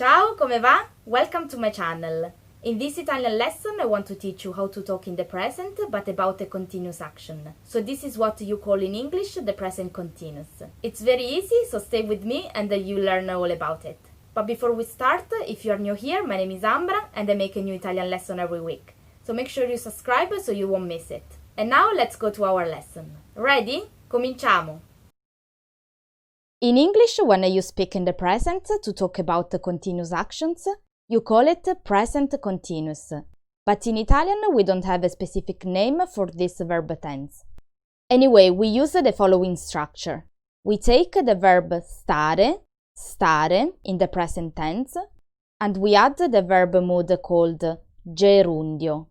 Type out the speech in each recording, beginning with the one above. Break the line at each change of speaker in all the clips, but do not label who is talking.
Ciao, come va? Welcome to my channel. In this Italian lesson I want to teach you how to talk in the present but about a continuous action. So this is what you call in English the present continuous. It's very easy, so stay with me and you'll learn all about it. But before we start, if you are new here, my name is Ambra and I make a new Italian lesson every week. So make sure you subscribe so you won't miss it. And now let's go to our lesson. Ready? Cominciamo! In English, when you speak in the present to talk about the continuous actions, you call it present continuous. But in Italian, we don't have a specific name for this verb tense. Anyway, we use the following structure. We take the verb stare in the present tense, and we add the verb mood called gerundio,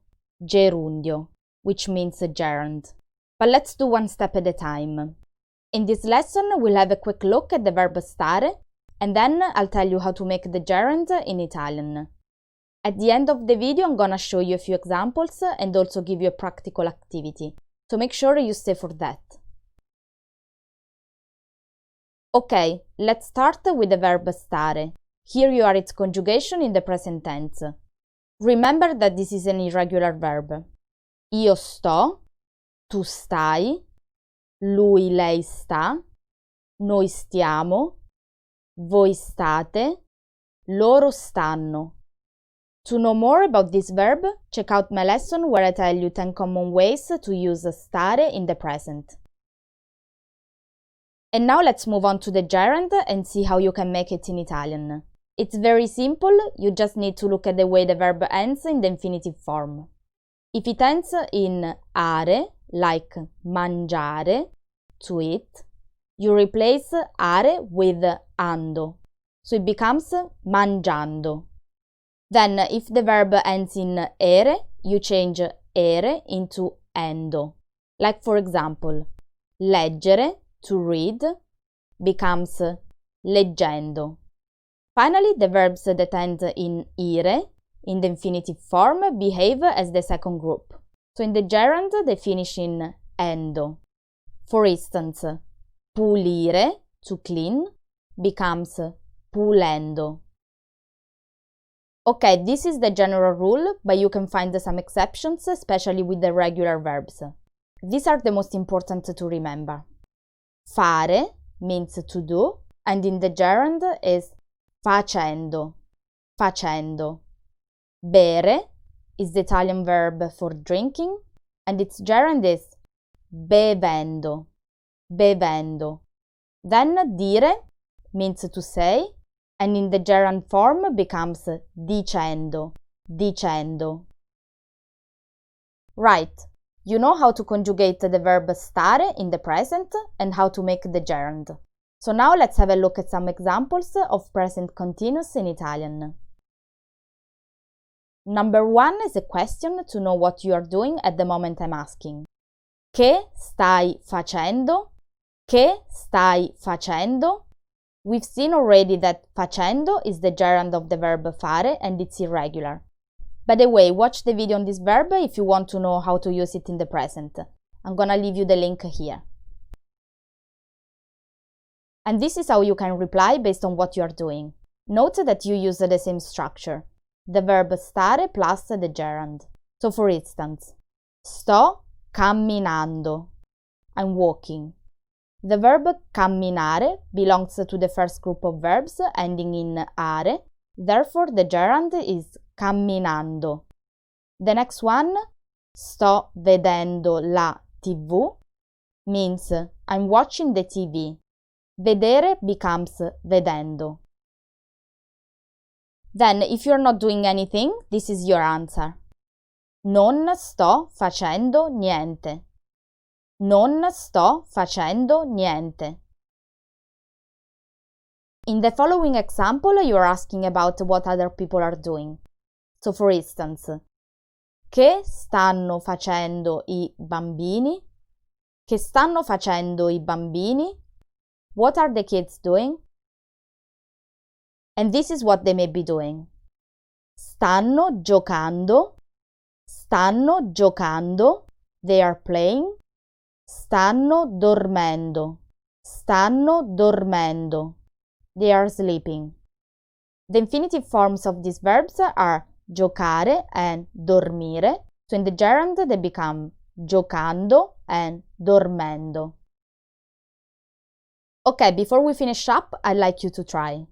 which means gerund. But let's do one step at a time. In this lesson, we'll have a quick look at the verb stare, and then I'll tell you how to make the gerund in Italian. At the end of the video, I'm gonna show you a few examples and also give you a practical activity, so make sure you stay for that. Okay, let's start with the verb stare. Here you are its conjugation in the present tense. Remember that this is an irregular verb. Io sto, tu stai, lui, lei sta, noi stiamo, voi state, loro stanno. To know more about this verb, check out my lesson where I tell you 10 common ways to use stare in the present. And now let's move on to the gerund and see how you can make it in Italian. It's very simple, you just need to look at the way the verb ends in the infinitive form. If it ends in are, like mangiare, to eat, you replace are with ando, so it becomes mangiando. Then, if the verb ends in ere, you change ere into endo. Like for example, leggere, to read, becomes leggendo. Finally, the verbs that end in ire, in the infinitive form, behave as the second group. So in the gerund, they finish in endo. For instance, pulire, to clean, becomes pulendo. Okay, this is the general rule, but you can find some exceptions, especially with the regular verbs. These are the most important to remember. Fare means to do, and in the gerund is facendo. Bere is the Italian verb for drinking, and its gerund is bevendo. Then dire means to say, and in the gerund form becomes dicendo. Right, you know how to conjugate the verb stare in the present and how to make the gerund. So now let's have a look at some examples of present continuous in Italian. Number 1 is a question to know what you are doing at the moment I'm asking. Che stai facendo? We've seen already that facendo is the gerund of the verb fare and it's irregular. By the way, watch the video on this verb if you want to know how to use it in the present. I'm gonna leave you the link here. And this is how you can reply based on what you are doing. Note that you use the same structure, the verb stare plus the gerund. So for instance, sto camminando, I'm walking. The verb camminare belongs to the first group of verbs ending in are, therefore the gerund is camminando. The next one, sto vedendo la TV, means I'm watching the TV. Vedere becomes vedendo. Then, if you're not doing anything, this is your answer. Non sto facendo niente. In the following example, you are asking about what other people are doing. So, for instance, che stanno facendo i bambini? What are the kids doing? And this is what they may be doing. Stanno giocando. They are playing. Stanno dormendo. They are sleeping. The infinitive forms of these verbs are giocare and dormire, so in the gerund they become giocando and dormendo. Okay, before we finish up, I'd like you to try.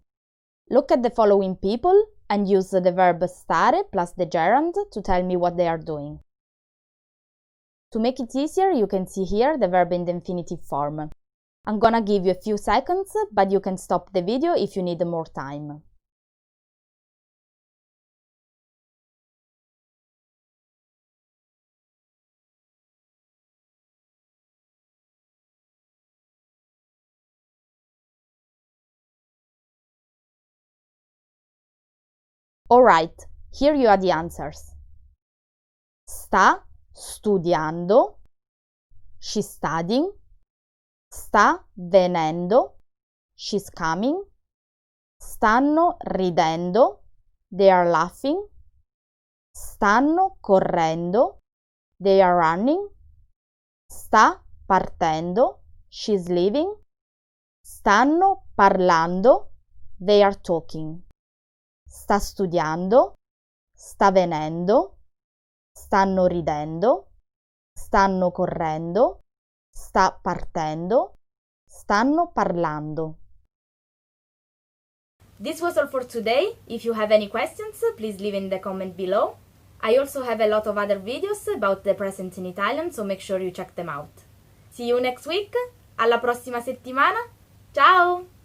Look at the following people and use the verb stare plus the gerund to tell me what they are doing. To make it easier, you can see here the verb in the infinitive form. I'm gonna give you a few seconds, but you can stop the video if you need more time. Alright, here you are the answers. Sta studiando, she's studying. Sta venendo, she's coming. Stanno ridendo, they are laughing. Stanno correndo, they are running. Sta partendo, she's leaving. Stanno parlando, they are talking. Sta studiando, sta venendo, stanno ridendo, stanno correndo, sta partendo, stanno parlando. This was all for today. If you have any questions, please leave in the comment below. I also have a lot of other videos about the present in Italian, so make sure you check them out. See you next week. Alla prossima settimana. Ciao!